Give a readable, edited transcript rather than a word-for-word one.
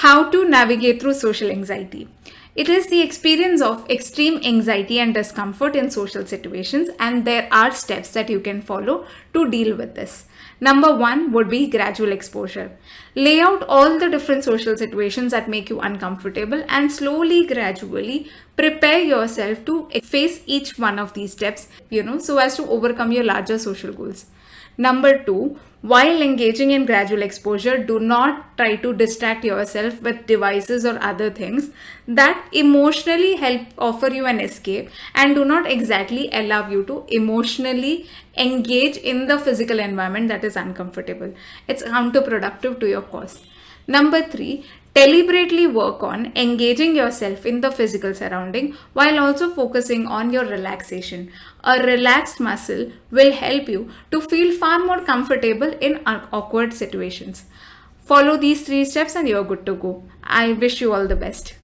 How to navigate through social anxiety. It is the experience of extreme anxiety and discomfort in social situations, and there are steps that you can follow to deal with this. Number one would be gradual exposure. Lay out all the different social situations that make you uncomfortable and slowly, gradually prepare yourself to face each one of these steps, so as to overcome your larger social goals. Number two, while engaging in gradual exposure, do not try to distract yourself with devices or other things that emotionally help offer you an escape and do not exactly allow you to emotionally engage in the physical environment that is uncomfortable. It's counterproductive to your cause. Number three, deliberately work on engaging yourself in the physical surrounding while also focusing on your relaxation. A relaxed muscle will help you to feel far more comfortable in awkward situations. Follow these three steps and you're good to go. I wish you all the best.